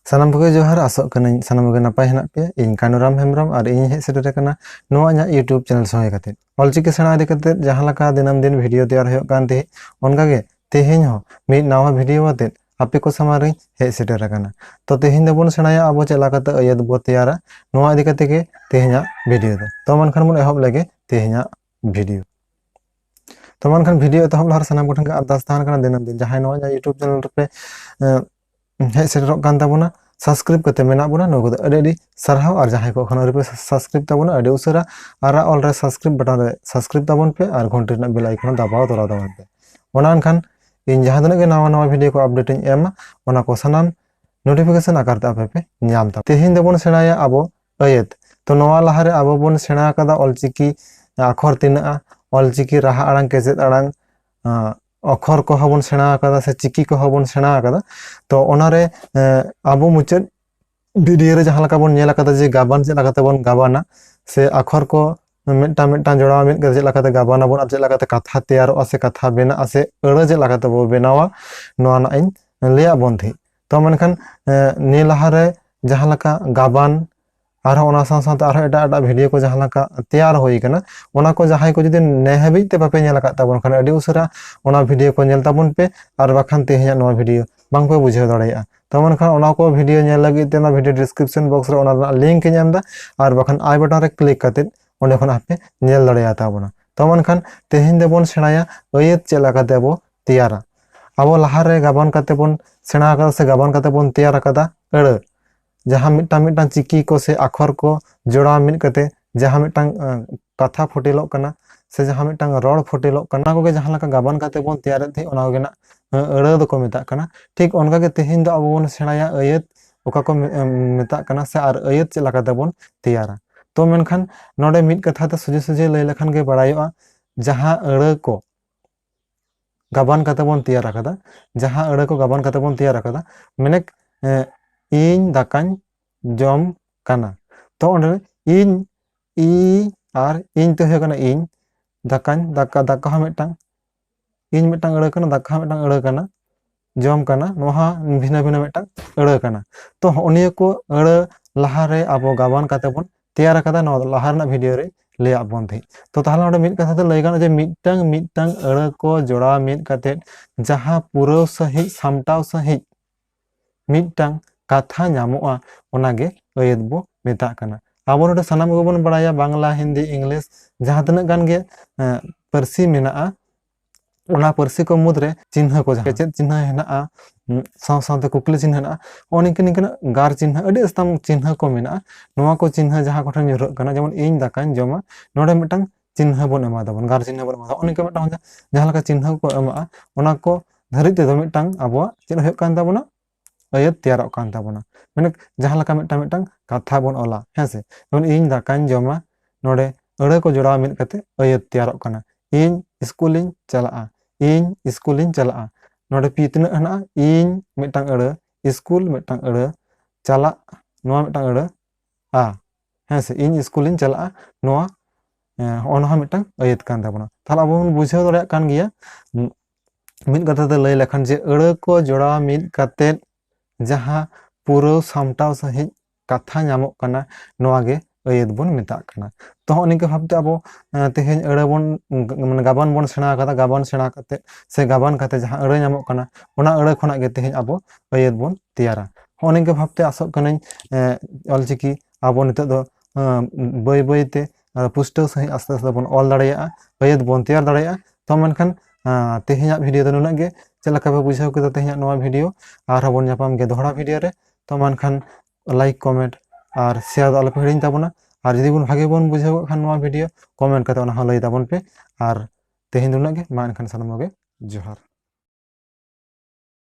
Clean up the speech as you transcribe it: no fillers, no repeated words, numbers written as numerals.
सानाम कोगे जोहार आसोग कनाई सानाम कोगे नपाय हेनाग पे इन कानुराम हेम्ब्रम और इन हेज सेटेर कना नोआ इᱧᱟᱜ यूट्यूब चैनल संगे कते ऑलचिकी सेणा इदि कते जहां लका दिनम दिन वीडियो तैयार होय कान ते ओनकागे तेहेñ हो मिद नावा वीडियो आते आपे को सामारे हेज सेटेर कना तो तेहेñ दबोन सेणाया आबो चेला कते अयत बो तैयारा नोआ इदि कते के तेहेñा वीडियो दो तो मानखान बन एहब लगे तेहेñा वीडियो तो मानखान वीडियो एतहब लहर सानाम कोठन के अरदास ताहन कना दिनम दिन जहां नोआ इᱧᱟᱜ यूट्यूब चैनल पे हेज सेटेरक कान ताबोना सब्सक्राइब करते मेना बुना नोगो अडी सरहाव और जहां को खनो रिपे सब्सक्राइब ताबोना अडी उसरा आरा ऑल रे सब्सक्राइब बटन रे सब्सक्राइब ताबोन पे और घंटी रना बेल आइकन दबाव तोरा ताबोन पे ओना अनखान इन जहां तने नवा नवा वीडियो को अपडेट इन एम ओना को सनाम नोटिफिकेशन आकार ता पे नाम ता तेहिन दबोन सेणाया आबो अयत तो नवा लहारे आबो बोन सेणा कदा ऑलचिकी अक्षर तिना ऑलचिकी राहा अड़ांग केसेत अड़ांग अक्षर को हबन सेणा कदा से चिकी को हबन सेणा कदा तो ओनारे आबो मुचद वीडियो रे जहां लका बोन नेला कदा जे गाबान जे लगाते बोन गाबाना से अक्षर को मिटा मिटा जोड़ा मिट जे लगाते गाबाना बोन जे लगाते कथा तैयार असे कथा बेना असे अड़ जे लगाते बो बेनावा नोआ ना इन लेया बोन थी तो मनखान ने लहारे जहां लका गाबान आरो ओना साथ आरो एटा वीडियो को जहां लका तैयार होई कना ओना को जहां को जदि नेहबी ते बापे नेला का ताबोन खान अडी उसरा ओना वीडियो को नेल ताबोन पे और बाखान तेहेñा नोआ वीडियो बांग पे बुझाव दाड़ेया तो मनखान ओना को वीडियो नेल लगी ते ना वीडियो डिस्क्रिप्शन बॉक्स रे ओना लिंक के एमदा और बाखान आई बटन रे क्लिक करते ओंडे खन आपे नेल दाड़ेया ताबोना तो मनखान तेहेñ देबोन सेणाया अयत चेला का देबो तैयारा आबो लहारे गाबान काते बोन सेणा का से गाबान काते बोन तैयार कदा अड़ जहां मिटा मिटा चिकी को से अक्षर को जोड़ा मिट कते जहां मिटा कथा फुटेलो कना से जहां मिटा रोड फुटेलो कना को जहां लका गाबान काते बोन तैयार थी ओना को ना अड़ दो को मेता कना ठीक ओनका के तेहेñ दो आबो बोन सेणाया अयत ओका को मेता कना से आर अयत चेला काते बोन तैयारा तो मेनखान नोडे मिट कथा ते सुजे सुजे लय लखन के बड़ायोआ जहां अड़ को गाबान काते बोन तैयार कदा जहां अड़ को गाबान काते बोन तैयार कदा मेनेक इन दाकान जम काना तो ओंडे इन ई आर इन तो हे कना इन दाकान दाका दाका हा मिटांग इन मिटांग अड़ कना दाका हा मिटांग अड़ कना जम काना नोहा भिना भिना मिटांग अड़ कना तो ओनिया को अड़ लहारे आबो गाबान काते बोन तैयार कदा नो लहारना वीडियो रे ले आबोन थी तो ताहला ओंडे मिट कथा ते लय गाना जे मिटांग मिटांग अड़ को जोड़ा मिट काते जहां पूरा सही सामटाव सही मिटांग कथा नामोआ ओनागे अयत बो मेता कना आबो नोडे सनाम को बोन बड़ाया बांग्ला हिंदी इंग्लिश जहां तने गान गे परसी मेना ओना परसी को मुद्रे चिन्ह को जहां चेत चिन्ह हेना साव साव ते कुकली चिन्ह हेना ओनिकनि कना गार चिन्ह अडी अस्तम चिन्ह को मेना नोआ को चिन्ह जहां कोठन न्युरक कना जेमन इन दाकान जमा नोडे मिटांग चिन्ह बोन एमा दबन गार चिन्ह बोन एमा ओनिका मिटांग जहां लका चिन्ह को एमा ओना को धरि ते दो मिटांग आबो चेत होय कान ताबोना अयत तैयार कान ताबोना माने जहां लका मिटांग कथा बोन ओला हेसे जेमन इन दाकान जमा नोडे अड़ को जोड़ा मिट कते अयत तैयार काना इन स्कूलिंग चला इन स्कूलिंग चला नोडे पी तिना हना इन मिटांग अड़ स्कूल मिटांग अड़ चला नोआ मिटांग अड़ आ हेसे इन स्कूलिंग चला नोआ ओनहा मिटांग अयत कान ताबोना ताला आबो बुझाव दड़या कान गिया मिट कथा ते लय लखन जे अड़ को जोड़ा मिट कते जहां पूरा सामटाव सही कथा नामक कना नोआगे अयत बोन मेता कना तो ओनिके भाबते आबो तेहेñ अड़ बोन माने गाबान बोन सेणा कदा गाबान सेणा कते से गाबान कते जहां अड़ नामक कना ओना अड़ खना गे तेहेñ आबो अयत बोन तैयारा ओनिके भाबते आसोक कनाई ऑलचिकी आबो नितो दो बय बयते पुष्टो सही आस्ते आस्ते बोन ऑल दाड़ेया अयत बोन तैयार दाड़ेया तो मनखान तेहेñा वीडियो दो नुना गे चलका पे बुझाव केदा तेहेñा नोआ वीडियो आर हबोन जापाम गे दोहरा वीडियो रे तो मनखान लाइक कमेंट और शेयर आलो पे हिड़िन ताबोना और जदि बोन भागे बोन बुझाव खान नोआ वीडियो कमेंट कते ओना ह लय ताबोन पे और तेहेñ नुना गे मा एनखान सानाम गे जोहार।